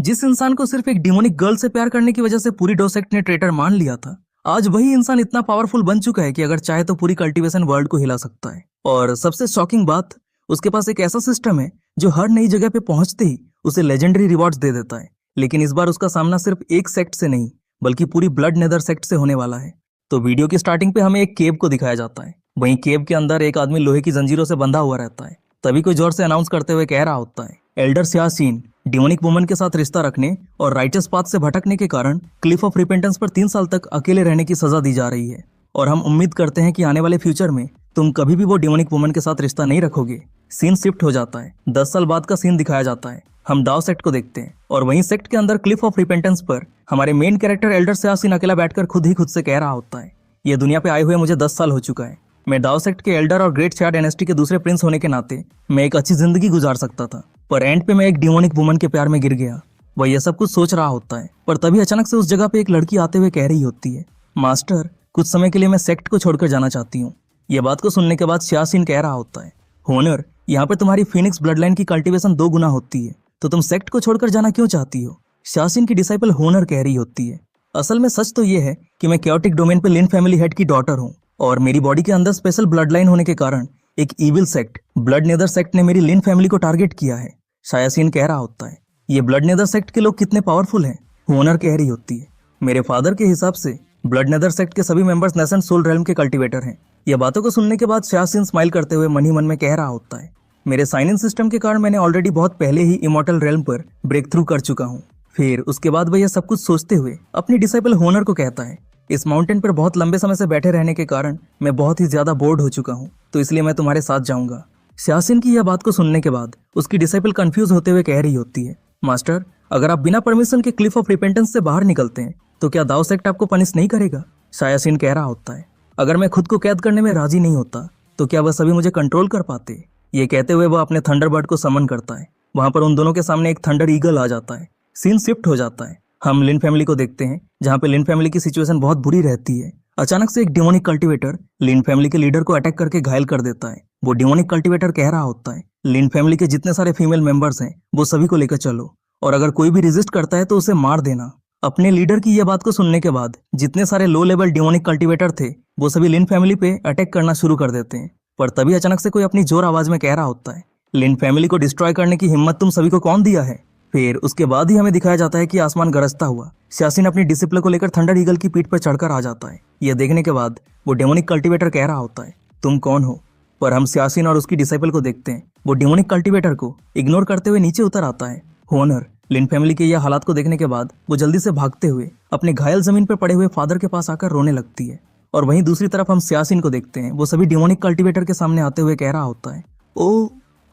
जिस इंसान को सिर्फ एक डिमोनिक गर्ल से प्यार करने की वजह से पूरी डो सेक्ट ने ट्रेटर मान लिया था, आज वही इंसान इतना पावरफुल बन चुका है कि अगर चाहे तो पूरी कल्टीवेशन वर्ल्ड को हिला सकता है। और सबसे शॉकिंग बात, उसके पास एक ऐसा सिस्टम है जो हर नई जगह पे पहुंचते ही उसे लेजेंडरी रिवॉर्ड्स दे देता है। लेकिन इस बार उसका सामना सिर्फ एक सेक्ट से नहीं बल्कि पूरी ब्लड नेदर सेक्ट से होने वाला है। तो वीडियो की स्टार्टिंग पे हमें एक केव को दिखाया जाता है। वहीं केव के अंदर एक आदमी लोहे की जंजीरों से बंधा हुआ रहता है। तभी कोई जोर से अनाउंस करते हुए कह रहा होता है, एल्डर सियासीन डिमोनिक वुमन के साथ रिश्ता रखने और राइचस पाथ से भटकने के कारण क्लिफ ऑफ रिपेंटेंस पर 3 साल तक अकेले रहने की सजा दी जा रही है। और हम उम्मीद करते हैं कि आने वाले फ्यूचर में तुम कभी भी वो डिमोनिक वुमन के साथ रिश्ता नहीं रखोगे। सीन शिफ्ट हो जाता है। 10 साल बाद का सीन दिखाया जाता है। हम डाओ सेक्ट को देखते हैं और वहीं सेक्ट के अंदर क्लिफ ऑफ रिपेंटेंस पर हमारे मेन कैरेक्टर एल्डर सियासीन अकेला बैठकर खुद ही खुद से कह रहा होता है, ये दुनिया पे आए हुए मुझे 10 साल हो चुका है। मैं डाओ सेक्ट के एल्डर और ग्रेट शायर डायनेस्टी के दूसरे प्रिंस होने के नाते मैं एक अच्छी जिंदगी गुजार सकता था, पर एंड पे मैं एक डिमोनिक वुमन के प्यार में गिर गया। वह यह सब कुछ सोच रहा होता है, पर तभी अचानक से उस जगह पे एक लड़की आते हुए कह रही होती है, मास्टर कुछ समय के लिए मैं सेक्ट को छोड़कर जाना चाहती हूँ। यह बात को सुनने के बाद सियासीन कह रहा होता है, होनर यहाँ पे तुम्हारी फिनिक्स ब्लड लाइन की कल्टिवेशन 2 गुना होती है, तो तुम सेक्ट को छोड़कर जाना क्यों चाहती हो? सियासीन की डिसाइपल होनर कह रही होती है, असल में सच तो ये है कि मैं कैओटिक डोमेन पे लिन फैमिली हेड की डॉटर हूँ और मेरी बॉडी के अंदर स्पेशल ब्लड लाइन होने के कारण एक evil sect blood nether sect ने मेरी लिन फैमिली को टारगेट किया है। सियासीन कह रहा होता है, ये ब्लड नेदर सेक्ट के लोग कितने पावरफुल हैं? होनर कह रही होती है, मेरे फादर के हिसाब से ब्लड नेदर सेक्ट के सभी मेंबर्स नेसेंट सोल रेल्म के कल्टीवेटर हैं। यह बातों को सुनने के बाद सियासीन स्माइल करते हुए मन ही मन में कह रहा होता है, मेरे साइन इन सिस्टम के कारण मैंने ऑलरेडी बहुत पहले ही इमॉर्टल रेल्म पर ब्रेक थ्रू कर चुका हूँ। फिर उसके बाद वह यह सब कुछ सोचते हुए अपनी डिसाइपल होनर को कहता है, इस माउंटेन पर बहुत लंबे समय से बैठे रहने के कारण मैं बहुत ही ज्यादा बोर्ड हो चुका हूँ, तो इसलिए मैं तुम्हारे साथ जाऊंगा। सियासीन की यह बात को सुनने के बाद उसकी डिसाइपल कंफ्यूज होते हुए कह रही होती है, मास्टर अगर आप बिना परमिशन के क्लिफ ऑफ रिपेंटेंस से बाहर निकलते हैं तो क्या दाओ सेक्ट आपको पनिश नहीं करेगा? सियासीन कह रहा होता है, अगर मैं खुद को कैद करने में राजी नहीं होता तो क्या वह सभी मुझे कंट्रोल कर पाते? ये कहते हुए वह अपने थंडरबर्ड को समन करता है। वहां पर उन दोनों के सामने एक थंडर ईगल आ जाता है। सीन शिफ्ट हो जाता है। हम लिन फैमिली को देखते हैं जहाँ पे लिन फैमिली की सिचुएशन बहुत बुरी रहती है। अचानक से एक डिमोनिक कल्टीवेटर लिन फैमिली के लीडर को अटैक करके घायल कर देता है। वो डिमोनिक कल्टीवेटर कह रहा होता है, लिन फैमिली के जितने सारे फीमेल मेंबर्स हैं वो सभी को लेकर चलो और अगर कोई भी रेजिस्ट करता है तो उसे मार देना। अपने लीडर की यह बात को सुनने के बाद जितने सारे लो लेवल डिमोनिक कल्टीवेटर थे वो सभी लिन फैमिली पे अटैक करना शुरू कर देते हैं। पर तभी अचानक से कोई अपनी जोर आवाज में कह रहा होता है, लिन फैमिली को डिस्ट्रॉय करने की हिम्मत तुम सभी को कौन दिया है? फिर उसके बाद ही हमें दिखाया जाता है कि आसमान गरजता हुआ सियासीन अपनी डिसिप्लिन को लेकर थंडर ईगल की पीठ पर चढ़कर आ जाता है। यह देखने के बाद वो डेमोनिक कल्टीवेटर कह रहा होता है, तुम कौन हो? पर हम सियासीन और उसकी डिसाइपल को देखते हैं, वो डेमोनिक कल्टीवेटर को इग्नोर करते हुए नीचे उतर आता है। होनर लिन फैमिली के यह हालात को देखने के बाद वो जल्दी से भागते हुए अपने घायल जमीन पर पड़े हुए फादर के पास आकर रोने लगती है। और वहीं दूसरी तरफ हम सियासीन को देखते हैं, वो सभी डिमोनिक कल्टीवेटर के सामने आते हुए कह रहा होता है, ओ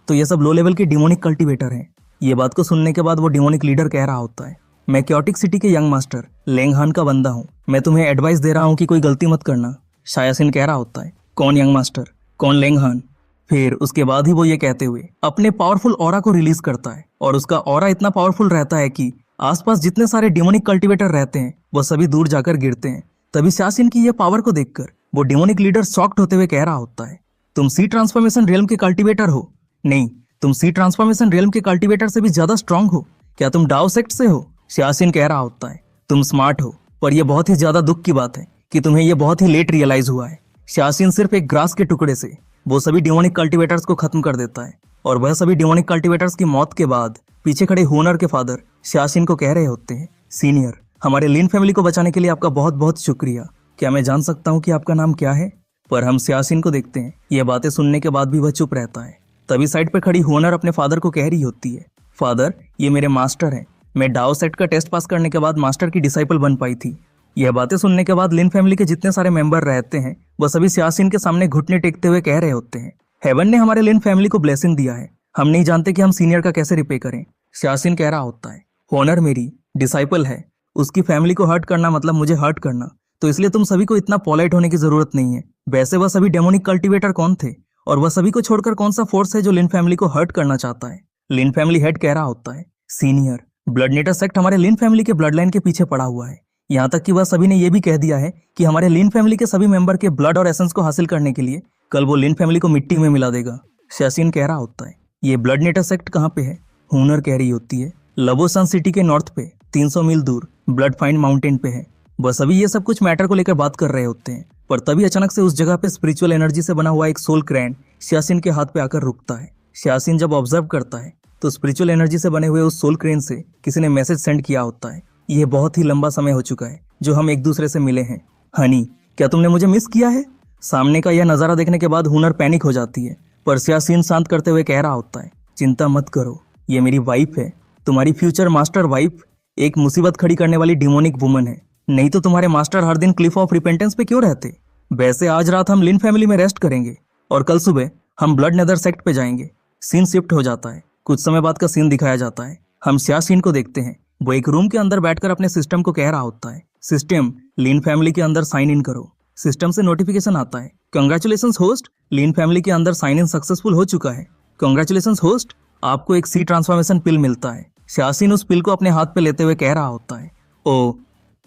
तो ये सब लो लेवल के डिमोनिक कल्टीवेटर हैं। ये बात को सुनने के बाद वो डिमोनिक लीडर कह रहा होता है, मैं क्योटिक सिटी के यंग मास्टर लेंगहान का बंदा हूँ, मैं तुम्हें एडवाइस दे रहा हूँ कि कोई गलती मत करना। सियासीन कह रहा होता है, कौन यंग मास्टर, कौन लेंगहान? फिर उसके बाद ही वो ये कहते हुए अपने पावरफुल ऑरा को रिलीज करता है और उसका ऑरा इतना पावरफुल रहता है कि आसपास जितने सारे डिमोनिक कल्टीवेटर रहते हैं वो सभी दूर जाकर गिरते हैं। तभी सियासीन की यह पावर को देखकर वो डिमोनिक लीडर शॉक्ड होते हुए कह रहा होता है, तुम सी ट्रांसफॉर्मेशन रियल्म के कल्टीवेटर हो? नहीं, तुम सी ट्रांसफॉर्मेशन रियल्म के कल्टीवेटर से भी ज्यादा स्ट्रांग हो। क्या तुम डाओ सेक्ट से हो? सियासीन कह रहा होता है, तुम स्मार्ट हो, पर यह बहुत ही ज्यादा दुख की बात है कि तुम्हें यह बहुत ही लेट रियलाइज हुआ है। सियासीन सिर्फ एक ग्रास के टुकड़े से वो सभी डिमोनिक कल्टीवेटर्स को खत्म कर देता है और वह सभी डिमोनिक कल्टीवेटर्स की मौत के बाद पीछे खड़े होनर के फादर सियासीन को कह रहे होते हैं, सीनियर हमारे लिन फैमिली को बचाने के लिए आपका बहुत बहुत शुक्रिया। क्या मैं जान सकता हूँ कि आपका नाम क्या है? पर हम सियासीन को देखते हैं, यह बातें सुनने के बाद भी वह चुप रहता है। तभी साइड पर खड़ी होनर अपने फादर को कह रही होती है, फादर ये मेरे मास्टर हैं, मैं डाओ सेक्ट का टेस्ट पास करने के बाद मास्टर की डिसाइपल बन पाई थी। यह बातें सुनने के बाद लिन फैमिली के जितने सारे मेंबर रहते हैं वह सभी सियासीन के सामने घुटने टेकते हुए कह रहे होते हैं, हेवन ने हमारे लिन फैमिली को ब्लेसिंग दिया है, हम नहीं जानते कि हम सीनियर का कैसे रिपे करें। सियासीन कह रहा होता है, होनर मेरी डिसाइपल है, उसकी फैमिली को हर्ट करना मतलब मुझे हर्ट करना, तो इसलिए तुम सभी को इतना पोलाइट होने की जरूरत नहीं है। वैसे वह सभी डेमोनिक कल्टीवेटर कौन थे और वह सभी को छोड़कर कौन सा फोर्स है जो लिन फैमिली को हर्ट करना चाहता है? लिन फैमिली हेड कह रहा होता है, सीनियर ब्लड नेटर सेक्ट हमारे लिन फैमिली के ब्लड लाइन के पीछे पड़ा हुआ है। यहाँ तक कि वह सभी ने यह भी कह दिया है कि हमारे लिन फैमिली के सभी मेंबर के ब्लड और एसेंस को हासिल करने के लिए कल वो लिन फैमिली को मिट्टी में मिला देगा। सियासीन कह रहा होता है, ये ब्लड नेटर सेक्ट कहाँ पे है? होनर कह रही होती है, लबोसान सिटी के नॉर्थ पे 300 मील दूर ब्लड फाइंड माउंटेन पे है। बस अभी ये सब कुछ मैटर को लेकर बात कर रहे होते हैं, पर तभी अचानक से उस जगह पे स्पिरिचुअल एनर्जी से बना हुआ एक सोल क्रैन सियासिन के हाथ पे आकर रुकता है। सियासिन जब ऑब्जर्व करता है तो स्पिरिचुअल एनर्जी से बने हुए उस सोल क्रेन से किसी ने मैसेज सेंड किया होता है। यह बहुत ही लंबा समय हो चुका है जो हम एक दूसरे से मिले हैं। हनी, क्या तुमने मुझे मिस किया है? सामने का यह नजारा देखने के बाद हुनर पैनिक हो जाती है, पर सियासिन शांत करते हुए कह रहा होता है, चिंता मत करो, ये मेरी वाइफ है, तुम्हारी फ्यूचर मास्टर वाइफ। एक मुसीबत खड़ी करने वाली डिमोनिक वुमन है, नहीं तो तुम्हारे मास्टर हर दिन क्लिफ ऑफ रिपेंटेंस पे क्यों रहते? वैसे आज रात हम लिन फैमिली में रेस्ट करेंगे और कल सुबह हम ब्लड नेदर सेक्ट पे जाएंगे। सीन शिफ्ट हो जाता है। कुछ समय बाद का सीन दिखाया जाता है। हम सियासिन को देखते हैं, वो एक रूम के अंदर बैठकर अपने सिस्टम को कह रहा होता है, सिस्टम लिन फैमिली के अंदर साइन इन करो। सिस्टम से नोटिफिकेशन आता है, कंग्रेचुलेशंस होस्ट, लिन फैमिली के अंदर साइन इन सक्सेसफुल हो चुका है। कंग्रेचुलेशंस होस्ट, आपको एक सी ट्रांसफॉर्मेशन पिल मिलता है। सियासिन उस पिल को अपने हाथ पे लेते हुए कह रहा होता है, ओ,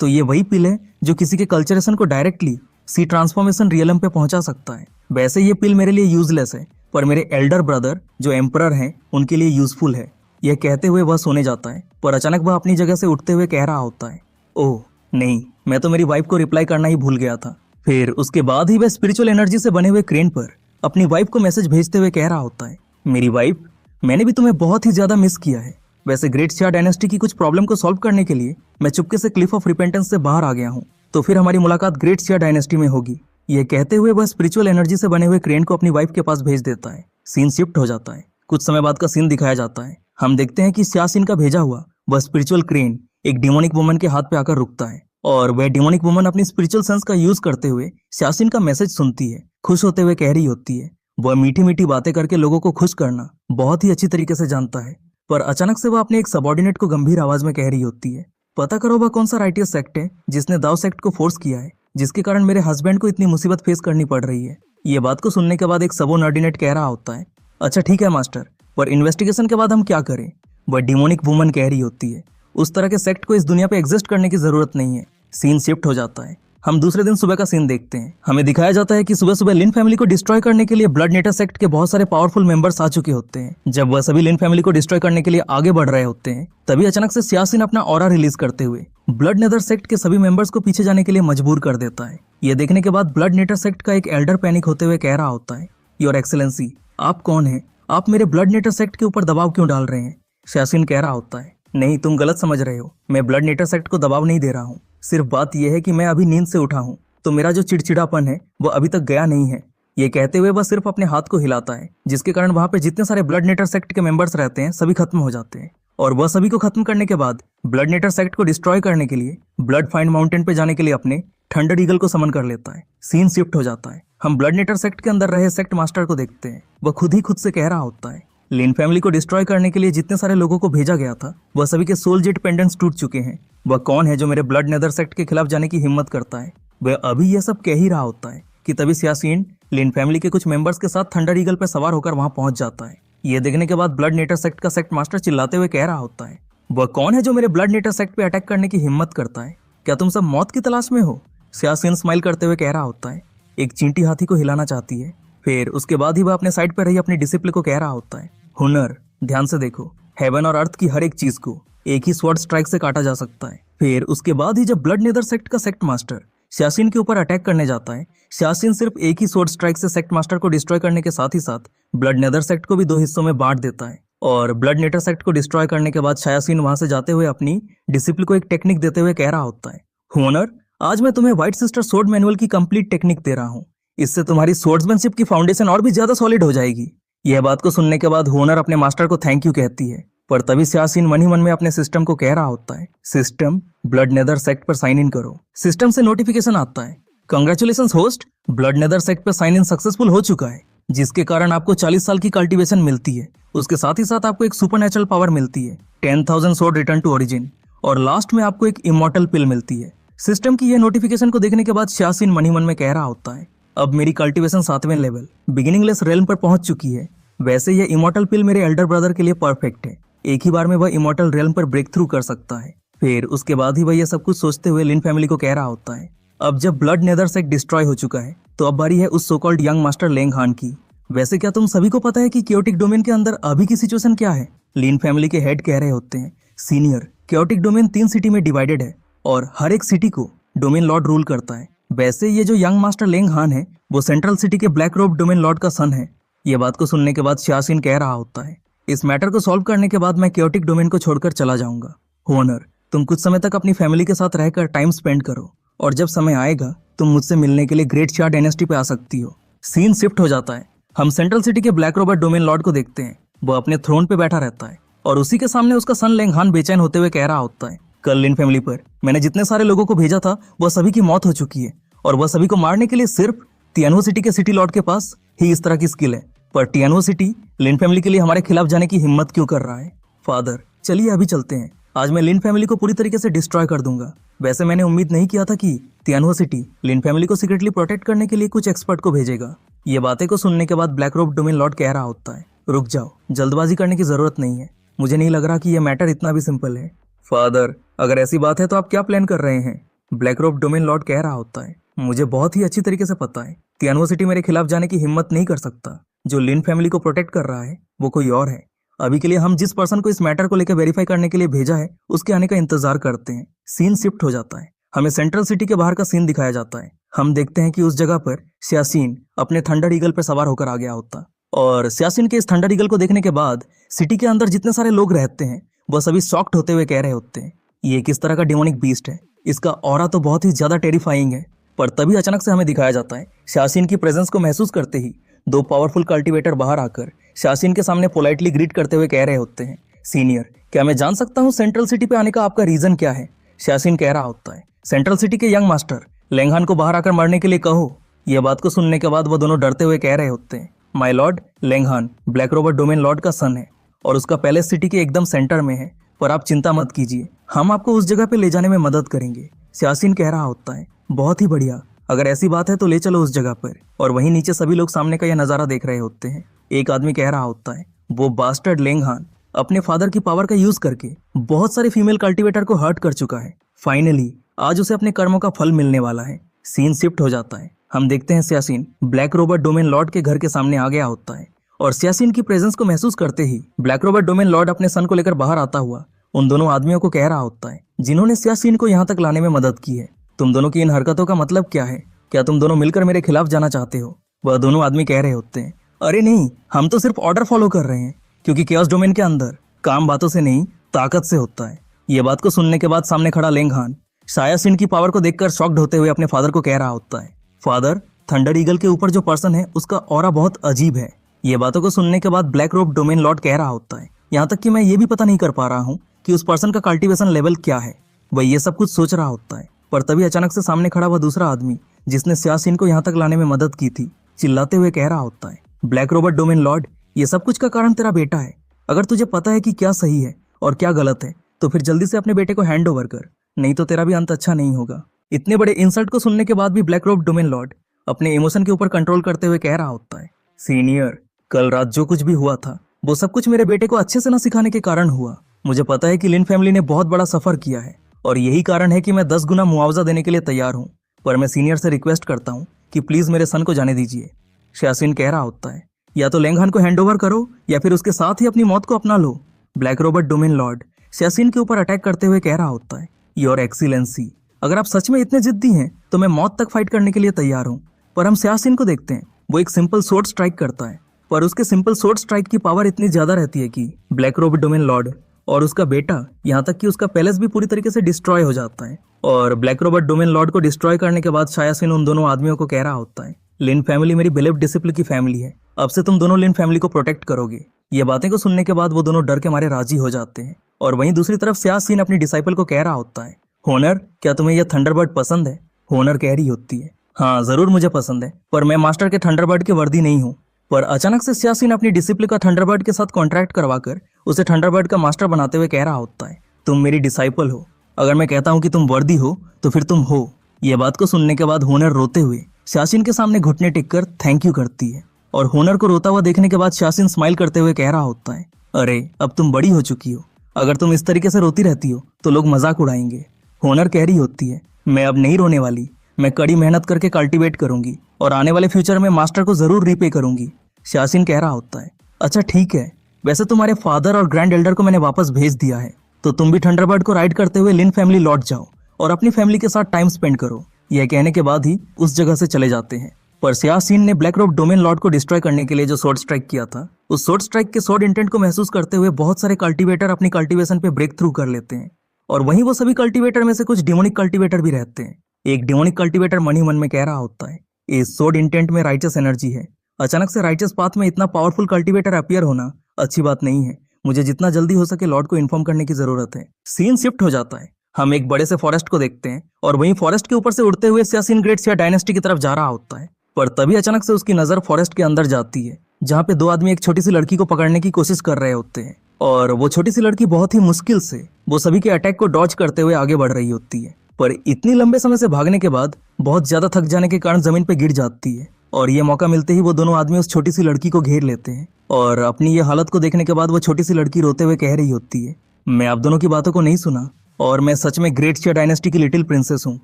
तो ये वही पिल है जो किसी के कल्चरेशन को डायरेक्टली सी ट्रांसफॉर्मेशन रियलम पे पहुंचा सकता है। वैसे ये पिल मेरे लिए यूजलेस है, पर मेरे एल्डर ब्रदर जो एम्परर हैं उनके लिए यूजफुल है। यह कहते हुए वह सोने जाता है, पर अचानक वह अपनी जगह से उठते हुए कह रहा होता है, ओह नहीं, मैं तो मेरी वाइफ को रिप्लाई करना ही भूल गया था। फिर उसके बाद ही वह स्पिरिचुअल एनर्जी से बने हुए क्रेन पर अपनी वाइफ को मैसेज भेजते हुए कह रहा होता है, मेरी वाइफ, मैंने भी तुम्हें बहुत ही ज्यादा मिस किया है। वैसे ग्रेट शिया डायनेस्टी की कुछ प्रॉब्लम को सॉल्व करने के लिए मैं चुपके से क्लिफ ऑफ रिपेंटेंस से बाहर आ गया हूँ, तो फिर हमारी मुलाकात ग्रेट शिया डायनेस्टी में होगी। यह कहते हुए वह स्पिरिचुअल एनर्जी से बने हुए क्रेन को अपनी वाइफ के पास भेज देता है। सीन शिफ्ट हो जाता है। कुछ समय बाद का सीन दिखाया जाता है। हम देखते हैं कि सियासिन का भेजा हुआ वह स्पिरिचुअल क्रेन एक डिमोनिक वुमन के हाथ पे आकर रुकता है और वह डिमोनिक वुमन अपनी स्पिरिचुअल सेंस का यूज करते हुए सियासिन का मैसेज सुनती है। खुश होते हुए कह रही होती है, वह मीठी मीठी बातें करके लोगों को खुश करना बहुत ही अच्छी तरीके से जानता है। पर अचानक से वह अपने एक सबऑर्डिनेट को गंभीर आवाज में कह रही होती है, पता करो वह कौन सा राइटियस सेक्ट है जिसने दाव सेक्ट को फोर्स किया है, जिसके कारण मेरे हस्बैंड को इतनी मुसीबत फेस करनी पड़ रही है। ये बात को सुनने के बाद एक सबऑर्डिनेट कह रहा होता है, अच्छा ठीक है मास्टर, पर इन्वेस्टिगेशन के बाद हम क्या करें? वह डिमोनिक वुमन कह रही होती है, उस तरह के सेक्ट को इस दुनिया पे एग्जिस्ट करने की जरूरत नहीं है। सीन शिफ्ट हो जाता है। हम दूसरे दिन सुबह का सीन देखते हैं। हमें दिखाया जाता है कि सुबह सुबह लिन फैमिली को डिस्ट्रॉय करने के लिए ब्लड नेटर सेक्ट के बहुत सारे पावरफुल मेंबर्स आ चुके होते हैं। जब वह सभी लिन फैमिली को डिस्ट्रॉय करने के लिए आगे बढ़ रहे होते हैं, तभी अचानक से सियासिन अपना ऑरा रिलीज करते हुए ब्लड नेदर सेक्ट के सभी मेंबर्स को पीछे जाने के लिए मजबूर कर देता है। यह देखने के बाद ब्लड नेटर सेक्ट का एक एल्डर पैनिक होते हुए कह रहा होता है, योर एक्सेलेंसी, आप कौन है? आप मेरे ब्लड नेटर सेक्ट के ऊपर दबाव क्यों डाल रहे हैं? सियासिन कह रहा होता है, नहीं, तुम गलत समझ रहे हो, मैं ब्लड नेटर सेक्ट को दबाव नहीं दे रहा हूँ। सिर्फ बात यह है कि मैं अभी नींद से उठा हूँ, तो मेरा जो चिड़चिड़ापन है वो अभी तक गया नहीं है। ये कहते हुए वह सिर्फ अपने हाथ को हिलाता है, जिसके कारण वहां पे जितने सारे ब्लड नेटर सेक्ट के मेंबर्स रहते हैं सभी खत्म हो जाते हैं। और वह सभी को खत्म करने के बाद ब्लड नेटर सेक्ट को डिस्ट्रॉय करने के लिए ब्लड फाइंड माउंटेन पे जाने के लिए अपने थंडर ईगल को समन कर लेता है। सीन शिफ्ट हो जाता है। हम ब्लड नेटर सेक्ट के अंदर रहे सेक्ट मास्टर को देखते हैं। वह खुद ही खुद से कह रहा होता है, लिन फैमिली को डिस्ट्रॉय करने के लिए जितने सारे लोगों को भेजा गया था वह सभी के सोल जेट पेंडेंट्स टूट चुके हैं। वह कौन है जो मेरे ब्लड नेदर सेक्ट के खिलाफ जाने की हिम्मत करता है? वह अभी यह सब कह ही रहा होता है कि तभी सियासिन लिन फैमिली के कुछ मेंबर्स के साथ थंडर ईगल पर सवार होकर वहां पहुंच जाता है। यह देखने के बाद ब्लड नेटर सेक्ट का सेक्ट मास्टर चिल्लाते हुए कह रहा होता है, वह कौन है जो मेरे ब्लड नेटर सेक्ट पे अटैक करने की हिम्मत करता है? क्या तुम सब मौत की तलाश में हो? सियासिन स्माइल करते हुए कह रहा होता है, एक चींटी हाथी को हिलाना चाहती है। फिर उसके बाद ही वह अपने साइड पर रही अपनी डिसिप्लिन को कह रहा होता है, हुनर, ध्यान से देखो, हेवन और अर्थ की हर एक चीज को एक ही स्वॉर्ड स्ट्राइक से काटा जा सकता है। फिर उसके बाद ही जब ब्लड नेदर सेक्ट का सेक्ट मास्टर सियासिन के ऊपर अटैक करने जाता है, सियासिन सिर्फ एक ही स्वॉर्ड स्ट्राइक से सेक्ट मास्टर को डिस्ट्रॉय करने के साथ ही साथ ब्लड नेदर सेक्ट को भी 2 हिस्सों में बांट देता है। और ब्लड नेटर सेक्ट को डिस्ट्रॉय करने के बाद सियासिन वहां से जाते हुए अपनी डिसिप्लिन को एक टेक्निक देते हुए कह रहा होता है, हुनर, आज मैं तुम्हें व्हाइट सिस्टर सोर्ड मैनुअल की कंप्लीट टेक्निक दे रहा हूँ। इससे तुम्हारी सोर्ड्समैनशिप की फाउंडेशन और भी ज्यादा सॉलिड हो जाएगी। यह बात को सुनने के बाद हुनर अपने मास्टर को थैंक यू कहती है, पर तभी सियासिन मन ही मन में अपने सिस्टम को कह रहा होता है, सिस्टम ब्लड नेदर सेक्ट पर साइन इन करो। सिस्टम से नोटिफिकेशन आता है, congratulations host, blood nether sect पर साइन इन सक्सेसफुल हो चुका है, जिसके कारण आपको 40 साल की कल्टीवेशन मिलती है। उसके साथ ही साथ आपको एक सुपरनेचुरल पावर मिलती है, 10,000 सोर्ड रिटर्न टू ओरिजिन, और लास्ट में आपको एक इमॉर्टल पिल मिलती है। सिस्टम की यह नोटिफिकेशन को देखने के बाद सियासिन मन ही मन में कह रहा होता है, अब मेरी कल्टीवेशन 7वें लेवल बिगिनिंगलेस रेल्म पर पहुंच चुकी है। वैसे यह इमॉर्टल पिल मेरे एल्डर ब्रदर के लिए परफेक्ट है, एक ही बार में वह इमॉर्टल रेल्म पर ब्रेक थ्रू कर सकता है। फिर उसके बाद ही वह यह सब कुछ सोचते हुए लिन फैमिली को कह रहा होता है, अब जब ब्लड नेदर सेक्ट डिस्ट्रॉय हो चुका है तो अब बारी है उस so called young master Leng Han की। वैसे क्या तुम सभी को पता है कि क्योटिक डोमेन के अंदर अभी की सिचुएशन क्या है? लिन फैमिली के हेड कह रहे होते हैं, सीनियर, क्योटिक डोमेन 3 सिटी में डिवाइडेड है और हर एक सिटी को डोमेन लॉर्ड रूल करता है। वैसे ये जो यंग मास्टर लेंग हान है वो सेंट्रल सिटी के ब्लैक रोब डोमेन लॉर्ड का सन है। ये बात को सुनने के बाद शासिन कह रहा होता है, इस मैटर को सॉल्व करने के बाद मैं क्योटिक डोमेन को छोड़कर चला जाऊंगा। होनर, तुम कुछ समय तक अपनी फैमिली के साथ रहकर टाइम स्पेंड करो और जब समय आएगा तुम मुझसे मिलने के लिए ग्रेट शाह डायनेस्टी पे आ सकती हो। सीन शिफ्ट हो जाता है। हम सेंट्रल सिटी के ब्लैक रोबर्ट डोमेन लॉर्ड को देखते हैं। वो अपने थ्रोन पे बैठा रहता है और उसी के सामने उसका सन लेंग हान बेचैन होते हुए कह रहा होता है, कल लिन फैमिली पर मैंने जितने सारे लोगों को भेजा था वह सभी की मौत हो चुकी है और वह सभी को मारने के लिए सिर्फ टियानो सिटी के सिटी लॉर्ड के पास ही इस तरह की स्किल है। पर टियानो सिटी लिन फैमिली के लिए हमारे खिलाफ जाने की हिम्मत क्यों कर रहा है? फादर, चलिए अभी चलते हैं। आज मैं लिन फैमिली को पूरी तरीके से डिस्ट्रॉय कर दूंगा। वैसे मैंने उम्मीद नहीं किया था कि टियानो सिटी लिन फैमिली को सीक्रेटली प्रोटेक्ट करने के लिए कुछ एक्सपर्ट को भेजेगा। ये बातें को सुनने के बाद ब्लैक रोब डोमेन लॉर्ड कह रहा होता है, रुक जाओ, जल्दबाजी करने की जरूरत नहीं है। मुझे नहीं लग रहा कि यह मैटर इतना भी सिंपल है। फादर, अगर ऐसी बात है तो आप क्या प्लान कर रहे हैं? ब्लैक रोब डोमेन लॉर्ड कह रहा होता है, मुझे बहुत ही अच्छी तरीके से पता है टियानो सिटी मेरे खिलाफ जाने की हिम्मत नहीं कर सकता। जो लिन फैमिली को प्रोटेक्ट कर रहा है वो कोई और है। अभी के लिए हम जिस पर्सन को इस मैटर को लेकर वेरीफाई करने के लिए भेजा है उसके आने का इंतजार करते हैं। सीन शिफ्ट हो जाता है। हमें सेंट्रल सिटी के बाहर का सीन दिखाया जाता है। हम देखते हैं कि उस जगह पर सियासिन अपने थंडर ईगल पर सवार होकर आ गया होता और सियासिन के इस थंडर ईगल को देखने के बाद सिटी के अंदर जितने सारे लोग रहते हैं वह सभी शॉक्ड होते हुए कह रहे होते हैं, ये किस तरह का डिमोनिक बीस्ट है? इसका ऑरा तो बहुत ही ज्यादा टेरिफाइंग है। पर तभी अचानक से हमें दिखाया जाता है, सियासिन की प्रेजेंस को महसूस करते ही दो पावरफुल कल्टीवेटर बाहर आकर सियासिन के सामने पोलाइटली ग्रीट करते हुए कह रहे होते हैं, सीनियर, क्या मैं जान सकता हूँ सेंट्रल सिटी पे आने का आपका रीजन क्या है? सियासिन कह रहा होता है, सेंट्रल सिटी के यंग मास्टर लेंगहान को बाहर आकर मरने के लिए कहो। यह बात को सुनने के बाद वो दोनों डरते हुए कह रहे होते हैं, माय लॉर्ड, लेंगहान ब्लैक रोबर्ट डोमेन लॉर्ड का सन है और उसका पैलेस सिटी के एकदम सेंटर में है। पर आप चिंता मत कीजिए, हम आपको उस जगह पे ले जाने में मदद करेंगे। सियासिन कह रहा होता है, बहुत ही बढ़िया, अगर ऐसी बात है तो ले चलो उस जगह पर। और वहीं नीचे सभी लोग सामने का यह नजारा देख रहे होते हैं। एक आदमी कह रहा होता है, वो बास्टर्ड लेंगहान अपने फादर की पावर का यूज करके बहुत सारे फीमेल कल्टीवेटर को हर्ट कर चुका है। फाइनली आज उसे अपने कर्मों का फल मिलने वाला है। सीन शिफ्ट हो जाता है। हम देखते हैं सियासिन ब्लैक रोबर्ट डोमेन लॉर्ड के घर के सामने आ गया होता है और सियासिन की प्रेजेंस को महसूस करते ही ब्लैक रोबर्ट डोमेन लॉर्ड अपने सन को लेकर बाहर आता हुआ उन दोनों आदमियों को कह रहा होता है जिन्होंने सियासिन को यहाँ तक लाने में मदद की है, तुम दोनों की इन हरकतों का मतलब क्या है? क्या तुम दोनों मिलकर मेरे खिलाफ जाना चाहते हो? वह दोनों आदमी कह रहे होते हैं, अरे नहीं, हम तो सिर्फ ऑर्डर फॉलो कर रहे हैं, क्योंकि केओस डोमेन के अंदर काम बातों से नहीं ताकत से होता है। ये बात को सुनने के बाद सामने खड़ा लेंगहान सियासिन की पावर को देखकर शॉक्ड होते हुए अपने फादर को कह रहा होता है, फादर, थंडर ईगल के ऊपर जो पर्सन है उसका ऑरा बहुत अजीब है। ये बातों को सुनने के बाद ब्लैक रोब डोमेन लॉर्ड कह रहा होता है, यहाँ तक कि मैं ये भी पता नहीं कर पा रहा हूँ कि उस पर्सन का कल्टीवेशन लेवल क्या है। वह ये सब कुछ सोच रहा होता है, पर तभी अचानक से सामने खड़ा हुआ दूसरा आदमी जिसने सियासिन को यहाँ तक लाने में मदद की थी चिल्लाते हुए कह रहा होता है, ब्लैक रोबर्ट डोमेन लॉर्ड, ये सब कुछ का कारण तेरा बेटा है। अगर तुझे पता है कि क्या सही है और क्या गलत है तो फिर जल्दी से अपने बेटे को हैंड ओवर कर, नहीं तो तेरा भी अंत अच्छा नहीं होगा। इतने बड़े इंसल्ट को सुनने के बाद भी ब्लैक रोब डोमेन लॉर्ड अपने इमोशन के ऊपर कंट्रोल करते हुए कह रहा होता है, सीनियर, कल रात जो कुछ भी हुआ था वो सब कुछ मेरे बेटे को अच्छे से न सिखाने के कारण हुआ। मुझे पता है कि लिन फैमिली ने बहुत बड़ा सफर किया है और यही कारण है कि मैं 10 गुना मुआवजा देने के लिए तैयार हूँ, पर मैं सीनियर से रिक्वेस्ट करता हूँ कि प्लीज मेरे सन को जाने दीजिए। सियासिन कह रहा होता है, या तो लेंगहान को हैंड ओवर करो या फिर उसके साथ ही अपनी मौत को अपना लो। ब्लैक रोबर्ट डोमेन लॉर्ड सियासिन के ऊपर अटैक करते हुए कह रहा होता है, योर एक्सीलेंसी, अगर आप सच में इतने जिद्दी हैं तो मैं मौत तक फाइट करने के लिए तैयार हूँ। पर हम सियासिन को देखते हैं, वो एक सिंपल सोर्ड स्ट्राइक करता है, पर उसके सिंपल सोर्ड स्ट्राइक की पावर इतनी ज्यादा रहती है कि ब्लैक रोबर्ट डोमेन लॉर्ड और उसका बेटा, यहाँ तक कि उसका पैलेस भी पूरी तरीके से डिस्ट्रॉय हो जाता है। और ब्लैक रोबर्ट डोमेन लॉर्ड को डिस्ट्रॉय करने के बाद सियासिन उन दोनों आदमियों को कह रहा होता है, लिन फैमिली मेरी बिलीव डिसिप्लिन की फैमिली है, अब से तुम दोनों लिन फैमिली को प्रोटेक्ट करोगे। ये बातें को सुनने के बाद वो दोनों डर के मारे राजी हो जाते हैं। और वहीं दूसरी तरफ सियासिन अपनी डिसाइपल को कह रहा होता है, होनर, क्या तुम्हें यह थंडरबर्ड पसंद है? होनर कह रही होती है, हाँ जरूर मुझे पसंद है, पर मैं मास्टर के थंडरबर्ड की वर्दी नहीं हूँ। पर अचानक से सियासिन अपनी डिसिप्लिन का थंडरबर्ड के साथ कॉन्ट्रैक्ट करवाकर उसे थंडरबर्ड का मास्टर बनाते हुए कह रहा होता है, तुम मेरी डिसाइपल हो, अगर मैं कहता हूँ कि तुम वर्दी हो तो फिर तुम हो। यह बात को सुनने के बाद होनर रोते हुए सियासिन के सामने घुटने टेककर थैंक यू करती है। और होनर को रोता हुआ देखने के बाद सियासिन स्माइल करते हुए कह रहा होता है, अरे अब तुम बड़ी हो चुकी हो, अगर तुम इस तरीके से रोती रहती हो तो लोग मजाक उड़ाएंगे। होनर कह रही होती है, मैं अब नहीं रोने वाली, मैं कड़ी मेहनत करके कल्टीवेट करूंगी और आने वाले फ्यूचर में मास्टर को जरूर रीपे करूंगी। सियासिन कह रहा होता है, अच्छा ठीक है, वैसे तुम्हारे फादर और ग्रैंड एल्डर को मैंने वापस भेज दिया है, तो तुम भी थंडरबर्ड को राइड करते हुए लिन फैमिली लौट जाओ और अपनी फैमिली के साथ टाइम स्पेंड करो। यह कहने के बाद ही उस जगह से चले जाते हैं। पर सियासीन ने ब्लैक रॉक डोमेन लॉर्ड को डिस्ट्रॉय करने के लिए जो स्वॉर्ड स्ट्राइक किया था, उस स्वॉर्ड स्ट्राइक के स्वॉर्ड इंटेंट को महसूस करते हुए बहुत सारे कल्टीवेटर अपनी कल्टीवेशन पे ब्रेक थ्रू कर लेते हैं। और वहीं वो सभी कल्टीवेटर में से कुछ डिमोनिक कल्टीवेटर भी रहते हैं। एक डिमोनिक कल्टीवेटर मन ही मन में कह रहा होता है, इस स्वॉर्ड इंटेंट में राइचस एनर्जी है। अचानक से राइचस पाथ में इतना पावरफुल कल्टीवेटर अपीयर होना अच्छी बात नहीं है। मुझे जितना जल्दी हो सके लॉर्ड को इन्फॉर्म करने की जरूरत है। सीन शिफ्ट हो जाता है। हम एक बड़े से फॉरेस्ट को देखते हैं और वहीं फॉरेस्ट के ऊपर से उड़ते हुए सियासीन ग्रेट सिया डायनेस्टी की तरफ जा रहा होता है। पर तभी अचानक से उसकी नजर फॉरेस्ट के अंदर जाती है, जहाँ पे दो आदमी एक छोटी सी लड़की को पकड़ने की कोशिश कर रहे होते हैं। और वो छोटी सी लड़की बहुत ही मुश्किल से वो सभी के अटैक को डॉज करते हुए आगे बढ़ रही होती है। पर इतनी लंबे समय से भागने के बाद बहुत ज्यादा थक जाने के कारण जमीन पे गिर जाती है। और ये मौका मिलते ही वो दोनों आदमी उस छोटी सी लड़की को घेर लेते हैं। और अपनी ये हालत को देखने के बाद वो छोटी सी लड़की रोते हुए कह रही होती है, मैं आप दोनों की बातों को नहीं सुना और मैं सच में ग्रेट शिया डायनेस्टी की लिटिल प्रिंसेस हूँ।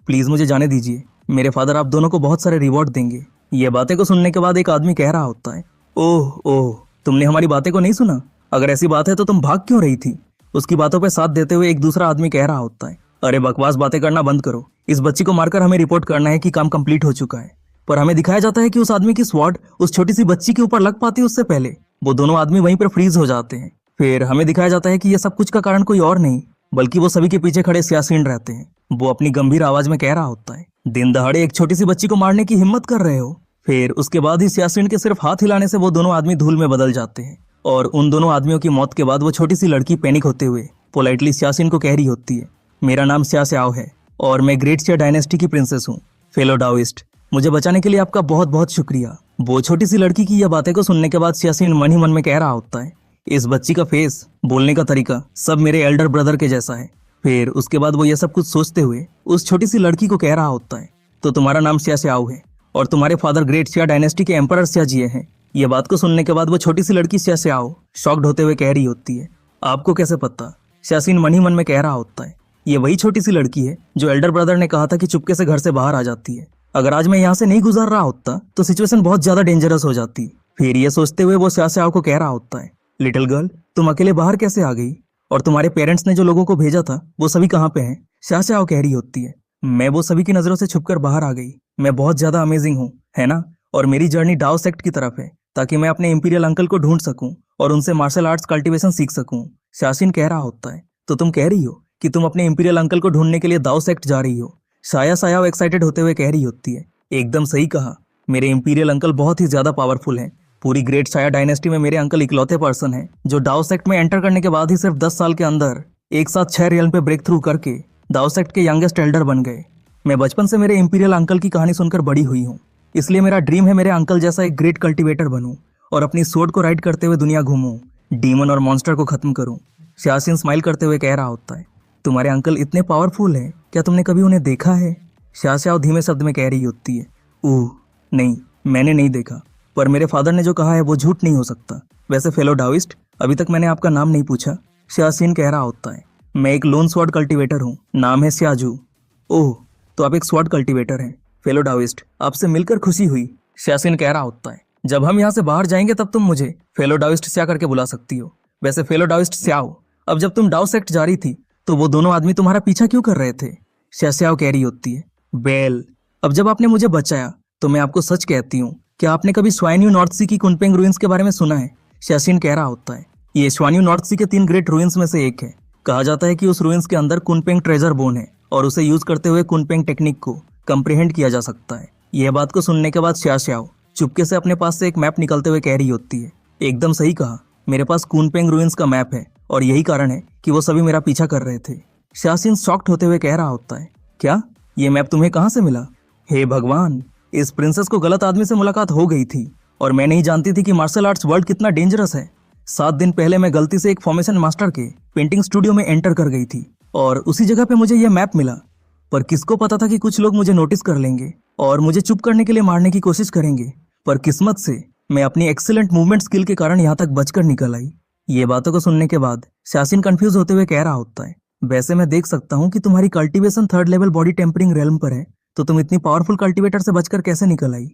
प्लीज मुझे जाने दीजिए, मेरे फादर आप दोनों को बहुत सारे रिवॉर्ड देंगे। ये बातें को सुनने के बाद एक आदमी कह रहा होता है, ओह ओह, तुमने हमारी बातें को नहीं सुना? अगर ऐसी बात है तो तुम भाग क्यों रही थी? उसकी बातों पे साथ देते हुए एक दूसरा आदमी कह रहा होता है, अरे बकवास बातें करना बंद करो, इस बच्ची को मारकर हमें रिपोर्ट करना है कि काम कंप्लीट हो चुका है। पर हमें दिखाया जाता है कि उस आदमी की स्वॉर्ड उस छोटी सी बच्ची के ऊपर लग पाती है उससे पहले वो दोनों आदमी वहीं पर फ्रीज हो जाते हैं। फिर हमें दिखाया जाता है कि यह सब कुछ का कारण कोई और नहीं बल्कि वो सभी के पीछे खड़े सियासीन रहते हैं। वो अपनी गंभीर आवाज में कह रहा होता है, दिन दहाड़े एक छोटी सी बच्ची को मारने की हिम्मत कर रहे हो? फिर उसके बाद ही सियासीन के सिर्फ हाथ हिलाने से वो दोनों आदमी धूल में बदल जाते हैं। और उन दोनों आदमियों की मौत के बाद वो छोटी सी लड़की पैनिक होते हुए पोलाइटली सियासीन को कह रही होती है, मेरा नाम सिया स्याओ है और मैं ग्रेट सिया डायनेस्टी की प्रिंसेस हूँ। फेलो डाओइस्ट, मुझे बचाने के लिए आपका बहुत बहुत शुक्रिया। वो छोटी सी लड़की की यह बातें को सुनने के बाद सियासीन मन ही मन में कह रहा होता है, इस बच्ची का फेस, बोलने का तरीका सब मेरे एल्डर ब्रदर के जैसा है। फिर उसके बाद वो ये सब कुछ सोचते हुए उस छोटी सी लड़की को कह रहा होता है, तो तुम्हारा नाम सिया स्याओ है और तुम्हारे फादर ग्रेट सिया डायनेस्टी के एम्परर सिया जिए हैं। ये बात को सुनने के बाद वो छोटी सी लड़की सिया स्याओ शॉक्ड होते हुए कह रही होती है, आपको कैसे पता? सियासीन मन ही मन में कह रहा होता है, ये वही छोटी सी लड़की है जो एल्डर ब्रदर ने कहा था कि चुपके से घर से बाहर आ जाती है। अगर आज मैं यहाँ से नहीं गुजर रहा होता तो सिचुएशन बहुत ज्यादा डेंजरस हो जाती। फिर ये सोचते हुए वो सिया स्याओ को कह रहा होता है, लिटिल गर्ल, तुम अकेले बाहर कैसे आ गई? और तुम्हारे पेरेंट्स ने जो लोगों को भेजा था वो सभी कहाँ पे हैं? सिया स्याओ कह रही होती है, मैं वो सभी की नजरों से छुपकर बाहर आ गई। मैं बहुत ज्यादा अमेजिंग हूँ, है ना? और मेरी जर्नी डाओ सेक्ट की तरफ है ताकि मैं अपने इंपीरियल अंकल को ढूंढ सकूं और उनसे मार्शल आर्ट्स कल्टीवेशन सीख सकूं। सियासीन कह रहा होता है, तो तुम कह रही हो कि तुम अपने इंपीरियल अंकल को ढूंढने के लिए दाओ सेक्ट जा रही हो? साया साया एक्साइटेड होते हुए कह रही होती है, एकदम सही कहा, मेरे इंपीरियल अंकल बहुत ही ज्यादा पावरफुल हैं। पूरी ग्रेट साया डायनेस्टी में मेरे अंकल इकलौते पर्सन हैं जो डाओ सेक्ट में एंटर करने के बाद ही सिर्फ 10 साल के अंदर एक साथ 6 रियल पे ब्रेक थ्रू करके दाओ सेक्ट के यंगेस्ट एल्डर बन गए। मैं बचपन से मेरे इंपीरियल अंकल की कहानी सुनकर बड़ी हुई हूँ, इसलिए मेरा ड्रीम है मेरे अंकल जैसा एक ग्रेट कल्टीवेटर बनूं और अपनी सोर्ड को राइड करते हुए दुनिया घूमूं, डीमन और मॉन्स्टर को खत्म करूं। सियासीन स्माइल करते हुए कह रहा होता है, तुम्हारे अंकल इतने पावरफुल हैं, क्या तुमने कभी उन्हें देखा है? सिया स्याओ धीमे शब्द में कह रही होती है, ओह नहीं, मैंने नहीं देखा, पर मेरे फादर ने जो कहा है वो झूठ नहीं हो सकता। वैसे फेलो डाओइस्ट, अभी तक मैंने आपका नाम नहीं पूछा। सियासीन कह रहा होता है, मैं एक लोन स्वॉर्ड कल्टीवेटर हूँ, नाम है सियाजू। ओह, तो आप एक स्वॉर्ड कल्टीवेटर हैं। फेलो डाओइस्ट, आपसे मिलकर खुशी हुई। सियासीन कह रहा होता है, जब हम यहाँ से बाहर जाएंगे तब तुम मुझे फेलो डाओइस्ट स्या करके बुला सकती हो। वैसे फेलो डाओइस्ट स्याओ, अब जब तुम डाओ सेक्ट जा रही थी तो वो दोनों आदमी तुम्हारा पीछा क्यों कर रहे थे? सिया स्याओ कह रही होती है, बेल, अब जब आपने मुझे बचाया तो मैं आपको सच कहती हूँ, क्या आपने कभी स्वाइन्यू नॉर्थ सी की कुनपेंग रूइंस के बारे में सुना है? सियासीन कह रहा होता है, ये स्वाइन्यू नॉर्थ सी के 3 ग्रेट रूइंस में से एक है। कहा जाता है कि उस रूइंस के अंदर कुनपेंग ट्रेजर बोन है और उसे यूज करते हुए कुनपेंग टेक्निक को कंप्रीहेंड किया जा सकता है। यह बात को सुनने के बाद सिया स्याओ चुपके से अपने पास से एक मैप निकलते हुए कह रही होती है, एकदम सही कहा, मेरे पास कुनपेंग रूइंस का मैप है और यही कारण है कि वो सभी मेरा पीछा कर रहे थे। सियासीन शॉक्ड होते हुए कह रहा होता है, क्या ये मैप तुम्हें कहाँ से मिला? हे भगवान, इस प्रिंसेस को गलत आदमी से मुलाकात हो गई थी और मैं नहीं जानती थी कि मार्शल आर्ट्स वर्ल्ड कितना डेंजरस है। 7 दिन पहले मैं गलती से एक फॉर्मेशन मास्टर के पेंटिंग स्टूडियो में एंटर कर गई थी और उसी जगह पे मुझे यह मैप मिला। पर किसको पता था कि कुछ लोग मुझे नोटिस कर लेंगे और मुझे चुप करने के लिए मारने की कोशिश करेंगे। पर किस्मत से मैं अपनी एक्सीलेंट मूवमेंट स्किल के कारण यहाँ तक बचकर निकल आई। ये बातों को सुनने के बाद सियासीन कंफ्यूज होते हुए कह रहा होता है, वैसे मैं देख सकता हूँ कि तुम्हारी cultivation 3rd level body tempering realm पर है, तो तुम इतनी पावरफुल कल्टीवेटर से बचकर कैसे निकल आई?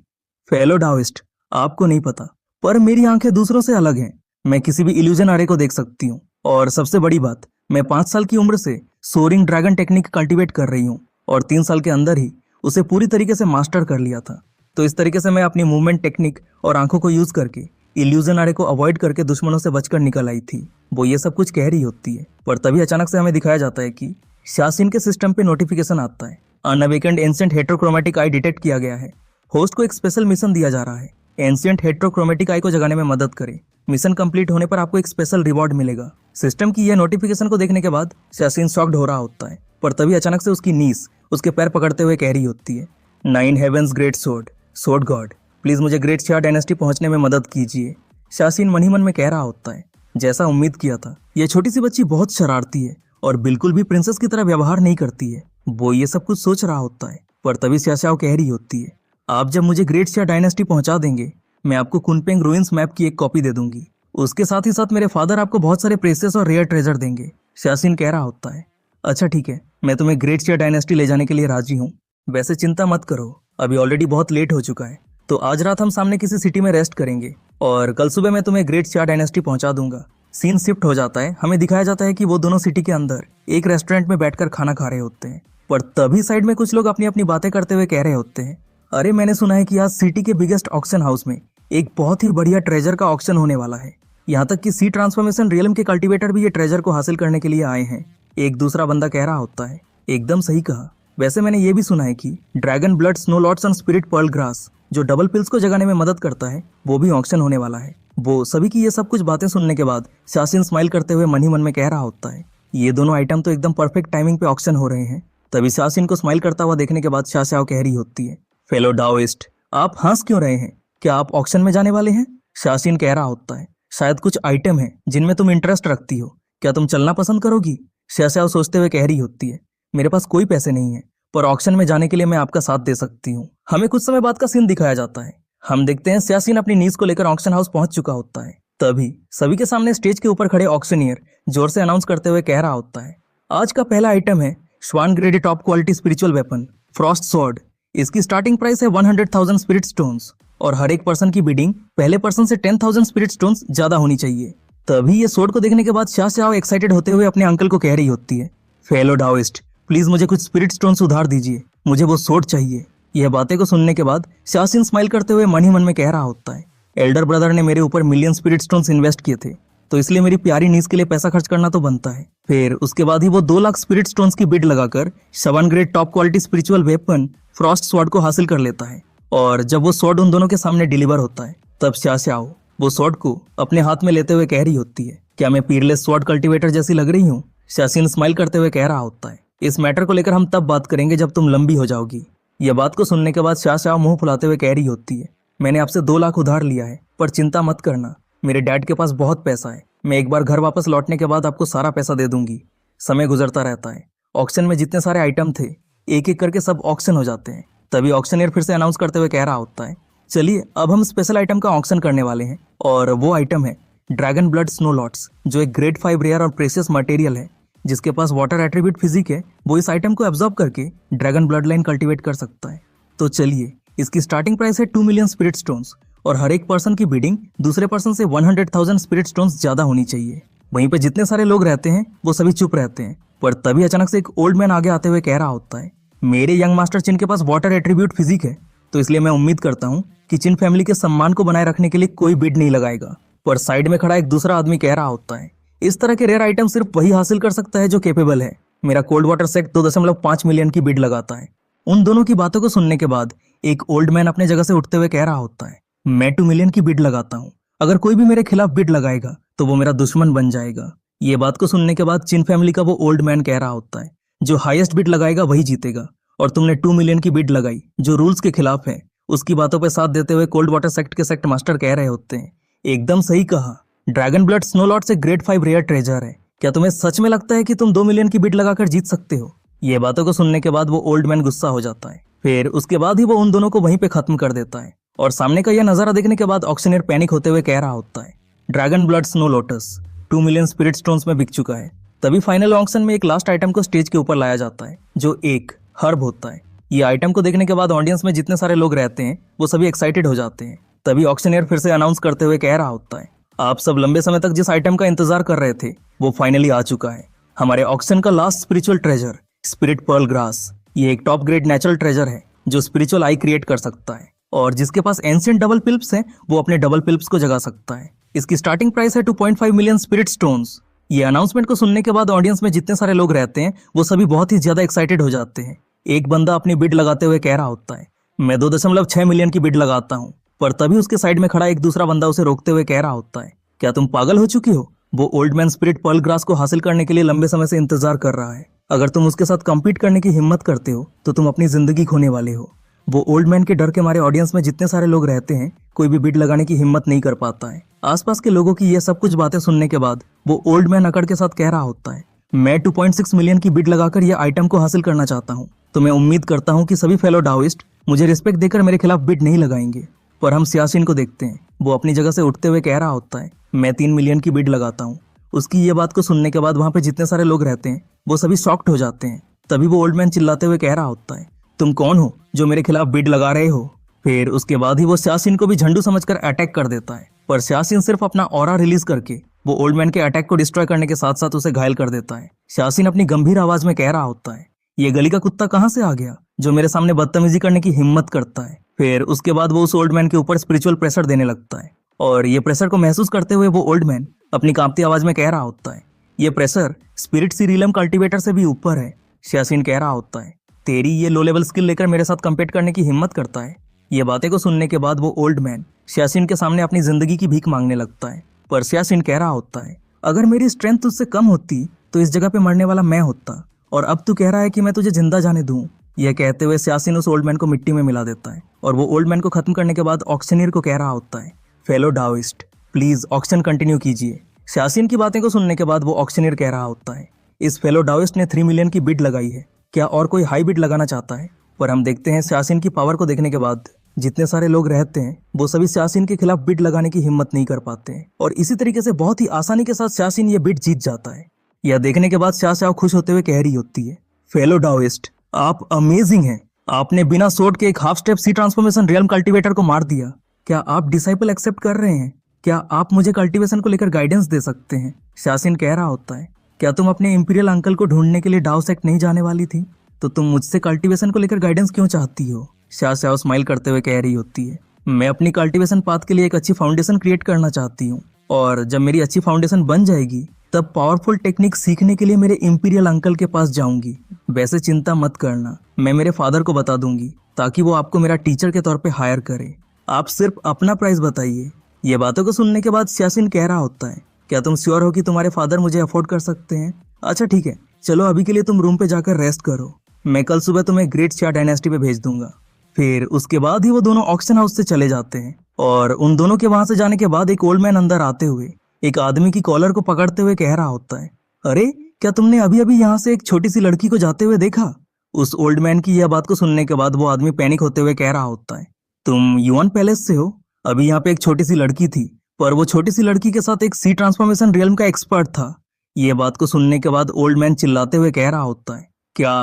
फेलो डाओइस्ट, आपको नहीं पता, पर मेरी आंखें दूसरों से अलग हैं। मैं किसी भी इल्यूजन आरे को देख सकती हूँ और सबसे बड़ी बात, मैं 5 साल की उम्र से सोरिंग ड्रैगन टेक्निक कल्टीवेट कर रही हूँ और 3 साल के अंदर ही उसे पूरी तरीके से मास्टर कर लिया था। तो इस तरीके से मैं अपनी मूवमेंट टेक्निक और आंखों को यूज करके इल्यूजन आरे को अवॉइड करके दुश्मनों से बचकर निकल आई थी। वो ये सब कुछ कह रही होती है, पर तभी अचानक से हमें दिखाया जाता है कि शासिन के सिस्टम पे नोटिफिकेशन आता है। अनअवेकेंड एंशिएंट हेट्रोक्रोमेटिक आई डिटेक्ट किया गया है। होस्ट को एक स्पेशल मिशन दिया जा रहा है, एंशिएंट हेट्रोक्रोमेटिक आई को जगाने में मदद करे। मिशन कंप्लीट होने पर आपको एक स्पेशल रिवॉर्ड मिलेगा। सिस्टम की यह नोटिफिकेशन को देखने के बाद शासिन शॉक्ड हो रहा होता है, पर तभी अचानक से उसकी नीस उसके पैर पकड़ते हुए कह रही होती है, 9 heavens great sword, sword god, please मुझे ग्रेट शिया डायनेस्टी पहुंचने में मदद कीजिए। शासिन मन ही मन में कह रहा होता है, जैसा उम्मीद किया था, यह छोटी सी बच्ची बहुत शरारती है और बिल्कुल भी प्रिंसेस की तरह व्यवहार नहीं करती है। वो ये सब कुछ सोच रहा होता है, पर तभी xiaoxiao कह रही होती है, आप जब मुझे ग्रेट शिया डायनेस्टी पहुंचा देंगे, मैं आपको कुनपेंग रूइंस मैप की एक कॉपी दे दूंगी। उसके साथ ही साथ मेरे फादर आपको बहुत सारे प्रेसियस और रेयर ट्रेजर देंगे। शासिन कह रहा होता है, अच्छा ठीक है, मैं तुम्हें ग्रेट शिया डायनेस्टी ले जाने के लिए राजी हूँ। वैसे चिंता मत करो, अभी ऑलरेडी बहुत लेट हो चुका है, तो आज रात हम सामने किसी सिटी में रेस्ट करेंगे और कल सुबह मैं तुम्हें ग्रेट शिया डायनेस्टी पहुंचा दूंगा। सीन शिफ्ट हो जाता है, हमें दिखाया जाता है कि वो दोनों सिटी के अंदर एक रेस्टोरेंट में बैठकर खाना खा रहे होते हैं, पर तभी साइड में कुछ लोग अपनी अपनी बातें करते हुए कह रहे होते हैं, अरे मैंने सुना है कि आज सिटी के बिगेस्ट ऑक्शन हाउस में एक बहुत ही बढ़िया ट्रेजर का ऑक्शन होने वाला है। यहाँ तक कि सी ट्रांसफॉर्मेशन रियलम के कल्टीवेटर भी ये ट्रेजर को हासिल करने के लिए आए हैं। एक दूसरा बंदा कह रहा होता है, एकदम सही कहा। वैसे मैंने ये भी सुना है कि dragon blood snow lords and spirit pearl grass जो डबल पिल्स को जगाने में मदद करता है, वो भी ऑक्शन होने वाला है। वो सभी की ये सब कुछ बातें सुनने के बाद शासिन स्माइल करते हुए मन ही मन में कह रहा होता है, ये दोनों आइटम तो एकदम परफेक्ट टाइमिंग पे ऑक्शन हो रहे हैं। तभी शासिन को स्माइल करता हुआ देखने के बाद xiaoxiao कह रही होती है, फेलो डाओइस्ट, आप हंस क्यों रहे हैं? क्या आप ऑक्शन में जाने वाले हैं? शासिन कह रहा होता है, शायद कुछ आइटम है जिनमें तुम इंटरेस्ट रखती हो, क्या तुम चलना पसंद करोगी? xiaoxiao सोचते हुए कह रही होती है, मेरे पास कोई पैसे नहीं है, पर ऑक्शन में जाने के लिए मैं आपका साथ दे सकती हूँ। हमें कुछ समय बाद का सीन दिखाया जाता है। हम देखते हैं शासिन अपनी नीज को लेकर ऑक्शन हाउस पहुंच चुका होता है। तभी सभी के सामने स्टेज के ऊपर खड़े ऑक्शनियर जोर से अनाउंस करते हुए कह रहा होता है, आज का पहला आइटम है श्वान grade top quality spiritual weapon Frost sword. इसकी स्टार्टिंग प्राइस है 100,000 स्पिरिट स्टोन्स और हर एक पर्सन की बिडिंग पहले पर्सन से 10,000 स्पिरिट स्टोन्स ज्यादा होनी चाहिए। तभी ये स्वॉर्ड को देखने के बाद xiaoxiao एक्साइटेड होते हुए अपने अंकल को कह रही होती है, फेलो डाओइस्ट, प्लीज मुझे कुछ स्पिरिट स्टोन्स उधार दीजिए, मुझे वो स्वॉर्ड चाहिए। यह बातें को सुनने के बाद शासिन स्माइल करते हुए मन ही मन में कह रहा होता है, एल्डर ब्रदर ने मेरे ऊपर मिलियन स्पिरिट स्टोन्स इन्वेस्ट किए थे, तो इसलिए मेरी प्यारी नीस के लिए पैसा खर्च करना तो बनता है। फिर उसके बाद ही वो 2 लाख स्पिरिट स्टोन्स की बिड लगाकर 7 grade top quality spiritual weapon Frost sword को हासिल कर लेता है। और जब वो स्वॉर्ड उन दोनों के सामने डिलीवर होता है, तब xiaoxiao वो स्वॉर्ड को अपने हाथ में लेते हुए कह रही होती है, क्या मैं पीरलेस स्वॉर्ड कल्टीवेटर जैसी लग रही हूँ? शासिन स्माइल करते हुए कह रहा होता है, इस मैटर को लेकर हम तब बात करेंगे जब तुम लंबी हो जाओगी। यह बात को सुनने के बाद xiaoxiao मुंह फुलाते हुए कह रही होती है, मैंने आपसे 2 लाख उधार लिया है, पर चिंता मत करना, मेरे डैड के पास बहुत पैसा है, मैं एक बार घर वापस लौटने के बाद आपको सारा पैसा दे दूंगी। समय गुजरता रहता है, ऑक्शन में जितने सारे आइटम थे एक एक करके सब ऑक्शन हो जाते हैं। तभी ऑक्शनियर फिर से अनाउंस करते हुए कह रहा होता है, चलिए अब हम स्पेशल आइटम का ऑक्शन करने वाले हैं और वो आइटम है ड्रैगन ब्लड स्नो लॉर्ड्स, जो एक ग्रेड 5 रेयर और प्रेशियस मटेरियल है। जिसके पास वाटर एट्रीब्यूट फिजिक है, वो इस आइटम को एब्जॉर्ब करके ड्रैगन ब्लड लाइन कल्टिवेट कर सकता है। तो चलिए, इसकी स्टार्टिंग प्राइस है 2 मिलियन स्पिरिट स्टोन्स और हर एक पर्सन की बिडिंग दूसरे पर्सन से 100,000 स्पिरिट स्टोन्स ज्यादा होनी चाहिए। वहीं पे जितने सारे लोग रहते हैं वो सभी चुप रहते हैं, पर तभी अचानक से एक ओल्ड मैन आगे आते हुए कह रहा होता है, मेरे यंग मास्टर चिन के पास वाटर एट्रीब्यूट फिजिक है, तो इसलिए मैं उम्मीद करता हूँ कि चिन फैमिली के सम्मान को बनाए रखने के लिए कोई बिड नहीं लगाएगा। पर साइड में खड़ा एक दूसरा आदमी कह रहा होता है, इस तरह के रेयर आइटम सिर्फ वही हासिल कर सकता है जो केपेबल है। मेरा कोल्ड वाटर सेक्ट 2.5 मिलियन की बिड लगाता है। उन दोनों की बातों को सुनने के बाद एक ओल्ड मैन अपने जगह से उठते हुए कह रहा होता है, मैं 2 मिलियन की बिड लगाता हूँ, अगर कोई भी मेरे खिलाफ बिड लगाएगा तो वो मेरा दुश्मन बन जाएगा। ये बात को सुनने के बाद चिन फैमिली का वो ओल्ड मैन कह रहा होता है, जो हाईएस्ट बिड लगाएगा वही जीतेगा, और तुमने 2 मिलियन की बिड लगाई जो रूल्स के खिलाफ है। उसकी बातों पर साथ देते हुए कोल्ड वाटर सेक्ट के सेक्ट मास्टर कह रहे होते हैं, एकदम सही कहा, ड्रैगन ब्लड स्नो लॉर्ड से ग्रेड 5 रेयर ट्रेजर है। क्या तुम्हें सच में लगता है कि तुम 2 मिलियन की बिड लगाकर जीत सकते हो? ये बातों को सुनने के बाद वो ओल्ड मैन गुस्सा हो जाता है। फिर उसके बाद ही वो उन दोनों को वहीं पे खत्म कर देता है। और सामने का यह नजारा देखने के बाद ऑक्शनियर पैनिक होते हुए कह रहा होता है, dragon blood snow lotus 2 million spirit stones में बिक चुका है। तभी फाइनल ऑक्शन में एक लास्ट आइटम को स्टेज के ऊपर लाया जाता है, जो एक हर्ब होता है। ये आइटम को देखने के बाद ऑडियंस में जितने सारे लोग रहते हैं वो सभी एक्साइटेड हो जाते हैं। तभी ऑक्शनियर फिर से अनाउंस करते हुए कह रहा होता है, आप सब लंबे समय तक जिस आइटम का इंतजार कर रहे थे वो फाइनली आ चुका है। हमारे ऑक्शन का last spiritual treasure spirit pearl grass. ये एक टॉप ग्रेड नेचुरल ट्रेजर है जो स्पिरिचुअल आई क्रिएट कर सकता है, और जिसके पास एंशिएंट डबल पिल्प्स हैं वो अपने डबल पिल्प्स को जगा सकता है। इसकी स्टार्टिंग प्राइस है 2.5 मिलियन स्पिरिट स्टोन्स। ये अनाउंसमेंट को सुनने के बाद ऑडियंस में जितने सारे लोग रहते हैं वो सभी बहुत ही ज्यादा एक्साइटेड हो जाते हैं। एक बंदा अपनी बिड लगाते हुए कह रहा होता है, मैं 2.6 मिलियन की बिड लगाता हूँ। पर तभी उसके साइड में खड़ा एक दूसरा बंदा उसे रोकते हुए कह रहा होता है, क्या तुम पागल हो चुकी हो? वो old man spirit pearl grass को हासिल करने के लिए लंबे समय से इंतजार कर रहा है। अगर तुम उसके साथ कम्पीट करने की हिम्मत करते हो तो तुम अपनी जिंदगी खोने वाले हो। वो ओल्ड मैन के डर के मारे ऑडियंस में जितने सारे लोग रहते हैं कोई भी बिड लगाने की हिम्मत नहीं कर पाता है। आसपास के लोगों की ये सब कुछ बातें सुनने के बाद वो ओल्ड मैन अकड़ के साथ कह रहा होता है, मैं 2.6 मिलियन की बिड लगाकर ये आइटम को हासिल करना चाहता हूँ। तो मैं उम्मीद करता हूँ कि सभी फेलो डाओइस्ट मुझे रिस्पेक्ट देकर मेरे खिलाफ बिड नहीं लगाएंगे। पर हम सियासिन को देखते हैं, वो अपनी जगह से उठते हुए कह रहा होता है, मैं 3 मिलियन की बिड लगाता हूँ। उसकी ये बात को सुनने के बाद वहाँ पे जितने सारे लोग रहते हैं वो सभी शॉक्ड हो जाते हैं। तभी वो ओल्ड मैन चिल्लाते हुए कह रहा होता है, तुम कौन हो जो मेरे खिलाफ बिड लगा रहे हो? फिर उसके बाद ही वो सियासिन को भी झंडू समझकर अटैक कर देता है। पर सियासिन सिर्फ अपना ऑरा रिलीज करके वो ओल्ड मैन के अटैक को डिस्ट्रॉय करने के साथ साथ उसे घायल कर देता है। सियासिन अपनी गंभीर आवाज में कह रहा होता है, ये गली का कुत्ता कहाँ से आ गया जो मेरे सामने बदतमीजी करने की हिम्मत करता है? फिर उसके बाद वो उस ओल्ड मैन के ऊपर स्पिरिचुअल प्रेशर देने लगता है, और ये प्रेशर को महसूस करते हुए वो ओल्ड मैन अपनी कांपती आवाज में कह रहा होता है, ये प्रेशर स्पिरिट सीरिलम कल्टीवेटर से भी ऊपर है। सियासिन कह रहा होता है, तेरी ये लो लेवल स्किल लेकर मेरे साथ कम्पीट करने की हिम्मत करता है? ये बातें को सुनने के बाद वो ओल्ड मैन सियासिन के सामने अपनी जिंदगी की भीख मांगने लगता है। पर सियासिन कह रहा होता है, अगर मेरी स्ट्रेंथ तुझसे कम होती तो इस जगह पे मरने वाला मैं होता, और अब तू कह रहा है कि मैं तुझे जिंदा जाने दूं। यह कहते हुए सियासिन उस ओल्ड मैन को मिट्टी में मिला देता है, और वो ओल्ड मैन को खत्म करने के बाद ऑक्शनियर को कह रहा होता है, फेलो डाओइस्ट प्लीज ऑक्शन कंटिन्यू कीजिए। सियासिन की बातें को सुनने के बाद वो ऑक्शनियर कह रहा होता है, इस फेलो डाओइस्ट ने 3 मिलियन की बिड लगाई है, क्या और कोई हाई बिड लगाना चाहता है? पर हम देखते हैं सियासिन की पावर को देखने के बाद जितने सारे लोग रहते हैं वो सभी सियासिन के खिलाफ बिड लगाने की हिम्मत नहीं कर पाते हैं, और इसी तरीके से बहुत ही आसानी के साथ सियासिन ये बिड जीत जाता है। यह देखने के बाद सियासिन खुश होते हुए कह रही होती है, फेलो डाओइस्ट आप अमेजिंग हैं, आपने बिना सोड के एक हाफ स्टेप सी ट्रांसफॉर्मेशन रियल्म कल्टीवेटर को मार दिया। क्या आप डिसाइपल एक्सेप्ट कर रहे हैं? क्या आप मुझे कल्टीवेशन को लेकर गाइडेंस दे सकते हैं? सियासिन कह रहा होता है, क्या तुम अपने इंपीरियल अंकल को ढूंढने के लिए डाउ सेक्ट नहीं जाने वाली थी? तो तुम मुझसे कल्टीवेशन को लेकर गाइडेंस क्यों चाहती हो? सियाओ स्माइल करते हुए कह रही होती है, मैं अपनी कल्टीवेशन पाथ के लिए एक अच्छी फाउंडेशन क्रिएट करना चाहती हूँ, और जब मेरी अच्छी फाउंडेशन बन जाएगी तब पावरफुल टेक्निक सीखने के लिए मेरे इंपीरियल अंकल के पास जाऊंगी। वैसे चिंता मत करना, मैं मेरे फादर को बता दूंगी ताकि वो आपको मेरा टीचर के तौर पे हायर करे। आप सिर्फ अपना प्राइस बताइए। ये बातों को सुनने के बाद सियासिन कह रहा होता है, क्या तुम श्योर हो कि तुम्हारे फादर मुझे अफोर्ड कर सकते हैं? अच्छा ठीक है, चलो अभी के लिए तुम रूम पे जाकर रेस्ट करो, मैं कल सुबह तुम्हें ग्रेट शिया डायनेस्टी पे भेज दूंगा। फिर उसके बाद ही वो दोनों ऑक्शन हाउस से चले जाते हैं, और उन दोनों के वहां से जाने के बाद एक ओल्ड मैन अंदर आते हुए एक आदमी की कॉलर को पकड़ते हुए कह रहा होता है, अरे क्या तुमने अभी अभी यहाँ से एक छोटी सी लड़की को जाते हुए देखा? उस ओल्ड मैन की यह बात को सुनने के बाद वो आदमी पैनिक होते हुए कह रहा होता है, तुम युआन पैलेस से हो? अभी यहाँ पे एक छोटी सी लड़की थी, पर वो छोटी सी लड़की के साथ एक सी ट्रांसफॉर्मेशन रियल्म का एक्सपर्ट था। ये बात को सुनने के बाद ओल्ड मैन चिल्लाते हुए कह रहा होता है, क्या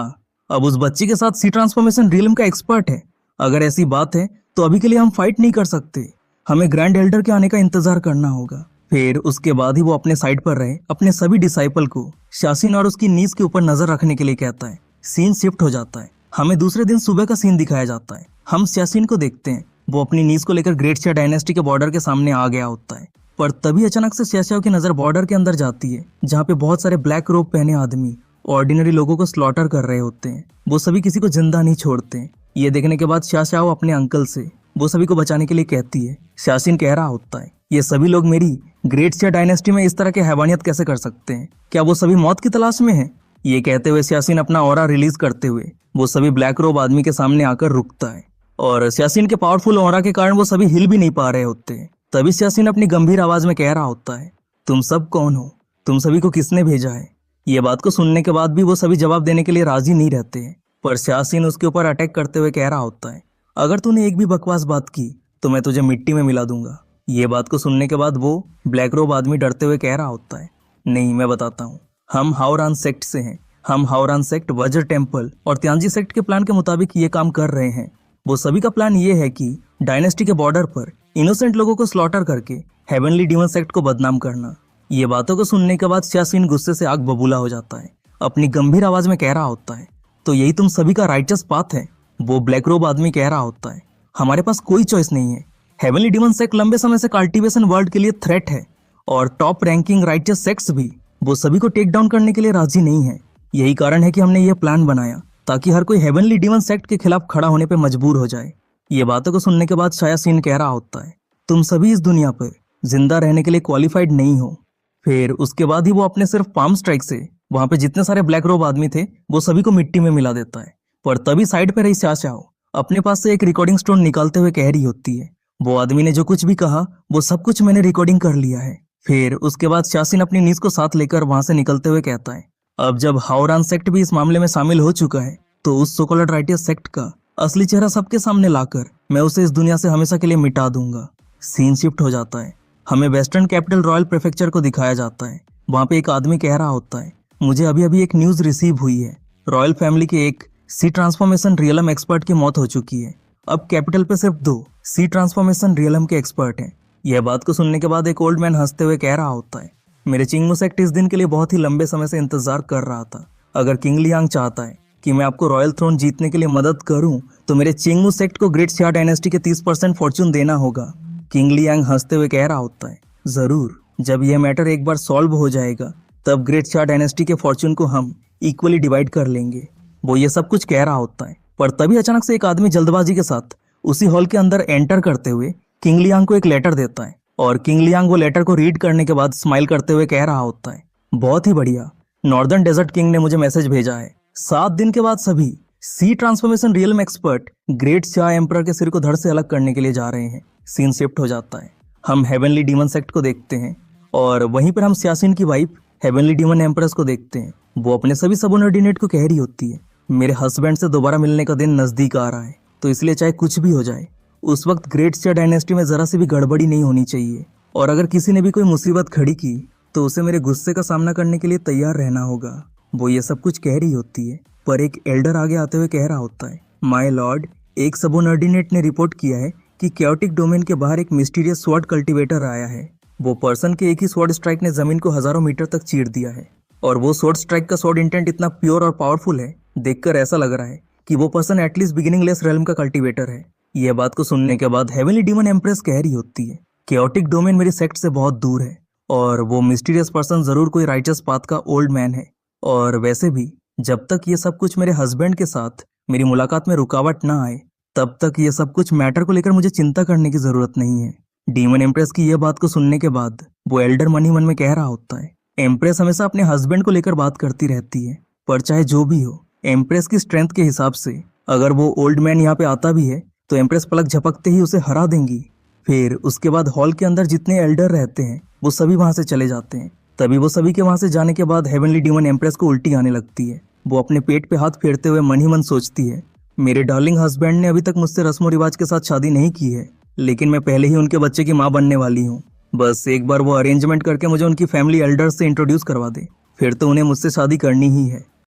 अब उस बच्ची के साथ सी ट्रांसफॉर्मेशन रियल्म का एक्सपर्ट है? अगर ऐसी बात है तो अभी के लिए हम फाइट नहीं कर सकते, हमें ग्रैंड एल्डर के आने का इंतजार करना होगा। फिर उसके बाद ही वो अपने साइड पर रहे अपने सभी डिसाइपल को सियासिन और उसकी नीज के ऊपर नजर रखने के लिए कहता है। सीन शिफ्ट हो जाता है, हमें दूसरे दिन सुबह का सीन दिखाया जाता है। हम सियासिन को देखते हैं, वो अपनी नीज को लेकर ग्रेट शिया डायनेस्टी के बॉर्डर के सामने आ गया होता है। पर तभी अचानक से सियासियों की नजर बॉर्डर के अंदर जाती है, जहाँ पे बहुत सारे ब्लैक रोब पहने आदमी ऑर्डिनरी लोगों को स्लॉटर कर रहे होते हैं। वो सभी किसी को जिंदा नहीं छोड़ते। ये देखने के बाद सियासियाओ अपने अंकल से वो सभी को बचाने के लिए कहती है। सियासिन कह रहा होता है, ये सभी लोग मेरी ग्रेट शिया डायनेस्टी में इस तरह के हैवानियत कैसे कर सकते हैं? क्या वो सभी मौत की तलाश में हैं? ये कहते हुए सियासिन अपना ऑरा रिलीज करते हुए वो सभी ब्लैक रोब आदमी के सामने आकर रुकता है, और सियासिन के पावरफुल ऑरा के कारण वो सभी हिल भी नहीं पा रहे होते। तभी सियासिन अपनी गंभीर आवाज में कह रहा होता है, तुम सब कौन हो? तुम सभी को किसने भेजा है? ये बात को सुनने के बाद भी वो सभी जवाब देने के लिए राजी नहीं रहते, पर सियासिन उसके ऊपर अटैक करते हुए कह रहा होता है, अगर तूने एक भी बकवास बात की तो मैं तुझे मिट्टी में मिला दूंगा। ये बात को सुनने के बाद वो ब्लैक रोब आदमी डरते हुए कह रहा होता है, नहीं मैं बताता हूँ, हम हाओरान सेक्ट से हैं। हम हाओरान सेक्ट, वज्र टेम्पल और त्यांजी सेक्ट के प्लान के मुताबिक ये काम कर रहे हैं। वो सभी का प्लान ये है कि डायनेस्टी के बॉर्डर पर इनोसेंट लोगों को स्लॉटर करके हेवनली डीमन सेक्ट को बदनाम करना। ये बातों को सुनने के बाद शासीन गुस्से से आग बबूला हो जाता है। अपनी गंभीर आवाज में कह रहा होता है, तो यही तुम सभी का राइटस पाथ है। वो ब्लैक रोब आदमी कह रहा होता है, हमारे पास कोई चॉइस नहीं है। हेवनली डिमन सेक्ट लंबे समय से कल्टीवेशन वर्ल्ड के लिए थ्रेट है और टॉप रैंकिंग राइटस सेक्ट्स भी वो सभी को टेक डाउन करने के लिए राजी नहीं है। यही कारण है कि हमने ये प्लान बनाया ताकि हर कोई हेवनली डिमन सेक्ट के खिलाफ खड़ा होने पर मजबूर हो जाए। ये बातों को सुनने के बाद शायासीन कह रहा होता है, तुम सभी इस दुनिया पर जिंदा रहने के लिए क्वालिफाइड नहीं हो। फिर उसके बाद ही वो अपने सिर्फ पाम स्ट्राइक से वहां पे जितने सारे ब्लैक रोब आदमी थे वो सभी को मिट्टी में मिला देता है। पर तभी साइड पे रही चाचाओ अपने पास से एक रिकॉर्डिंग स्टोन निकालते हुए कह रही होती है, वो आदमी ने जो कुछ भी कहा वो सब कुछ मैंने रिकॉर्डिंग कर लिया है। फिर उसके बाद शासीन अपनी नीज को साथ लेकर वहां से निकलते हुए कहता है, अब जब हावरान सेक्ट भी इस मामले में शामिल हो चुका है तो उस सोकोलड राइटियस सेक्ट का असली चेहरा सबके सामने लाकर मैं उसे इस दुनिया से हमेशा के लिए मिटा दूंगा। सीन शिफ्ट हो जाता है। हमें वेस्टर्न कैपिटल रॉयल प्रेफेक्चर को दिखाया जाता है। वहां पे एक आदमी कह रहा होता है, मुझे अभी अभी एक न्यूज रिसीव हुई है। रॉयल फैमिली के एक सी ट्रांसफॉर्मेशन रियलम एक्सपर्ट की मौत हो चुकी है। अब कैपिटल पे सिर्फ 2 सी ट्रांसफॉर्मेशन रियलम के एक्सपर्ट हैं। यह बात को सुनने के बाद एक ओल्ड मैन हंसते हुए कह रहा होता है, मेरे चिंगमू सेक्ट इस दिन के लिए बहुत ही लंबे समय से इंतजार कर रहा था। अगर किंग लियांग चाहता है कि मैं आपको रॉयल थ्रोन जीतने के लिए मदद करूं तो मेरे चिंगमू सेक्ट को ग्रेट शिया डायनेस्टी के 30% फॉर्चून देना होगा। किंग लियांग हंसते हुए कह रहा होता है, जरूर, जब यह मैटर एक बार सॉल्व हो जाएगा तब ग्रेट शिया डायनेस्टी के फॉर्चून को हम इक्वली डिवाइड कर लेंगे। वो ये सब कुछ कह रहा होता है, पर तभी अचानक से एक आदमी जल्दबाजी के साथ उसी हॉल के अंदर एंटर करते हुए किंग लियांग को एक लेटर देता है और किंग लियांग वो लेटर को रीड करने के बाद स्माइल करते हुए कह रहा होता है, बहुत ही बढ़िया, नॉर्दर्न डेजर्ट किंग ने मुझे मैसेज भेजा है। 7 दिन के बाद सभी सी ट्रांसफॉर्मेशन रियलम एक्सपर्ट ग्रेट शिया एम्परर के सिर को धड़ से अलग करने के लिए जा रहे हैं। सीन शिफ्ट हो जाता है। हम हेवनली डीमन सेक्ट को देखते हैं और वहीं पर हम शासीन की वाइफ हेवनली डीमन एम्परेस को देखते हैं। वो अपने सभी सबऑर्डिनेट को कह रही होती है, मेरे हस्बैंड से दोबारा मिलने का दिन नजदीक आ रहा है, तो इसलिए चाहे कुछ भी हो जाए उस वक्त ग्रेट शिया डायनेस्टी में जरा सी भी गड़बड़ी नहीं होनी चाहिए और अगर किसी ने भी कोई मुसीबत खड़ी की तो उसे मेरे गुस्से का सामना करने के लिए तैयार रहना होगा। वो ये सब कुछ कह रही होती है, पर एक एल्डर आगे आते हुए कह रहा होता है, माय लॉर्ड, एक सबऑर्डिनेट ने रिपोर्ट किया है कि कैओटिक डोमेन के बाहर एक मिस्टीरियस स्वॉर्ड कल्टीवेटर आया है। वो पर्सन के एक ही स्वॉर्ड स्ट्राइक ने जमीन को हजारों मीटर तक चीर दिया है और वो स्वॉर्ड स्ट्राइक का स्वॉर्ड इंटेंट इतना प्योर और पावरफुल है, देखकर ऐसा लग रहा है कि वो person at least beginning less realm का कल्टीवेटर है। यह बात को सुनने के बाद हेवनली डीमन एम्प्रेस कह रही होती है, कैओटिक डोमेन मेरी सेक्ट से बहुत दूर है और वो मिस्टीरियस पर्सन जरूर कोई राइचस पाथ का ओल्ड मैन है। और वैसे भी जब तक ये सब कुछ मेरे हस्बैंड के साथ मेरी मुलाकात में रुकावट ना आए तब तक ये सब कुछ मैटर को लेकर मुझे चिंता करने की जरूरत नहीं है। डीमन एम्प्रेस की यह बात को सुनने के बाद वो एल्डर मन ही मन में कह रहा होता है, एम्प्रेस हमेशा अपने हस्बैंड को लेकर बात करती रहती है, पर चाहे जो भी हो एम्प्रेस की स्ट्रेंथ के हिसाब से अगर वो ओल्ड मैन यहाँ पे आता भी है तो एम्प्रेस पलक झपकते ही उसे हरा देंगी। फिर उसके बाद हॉल के अंदर जितने एल्डर रहते हैं वो सभी वहां से चले जाते हैं। तभी वो सभी के वहां से जाने के बाद हेवनली डीमन एम्प्रेस को उल्टी आने लगती है। वो अपने पेट पे हाथ फेरते हुए मन ही मन सोचती है, मेरे डार्लिंग हस्बैंड ने अभी तक मुझसे रस्मों रिवाज के साथ शादी नहीं की है, लेकिन मैं पहले ही उनके बच्चे की माँ बनने वाली हूँ। बस एक बार वो अरेंजमेंट करके मुझे उनकी फैमिली एल्डर्स से इंट्रोड्यूस करवा दे, फिर तो उन्हें मुझसे शादी करनी ही है।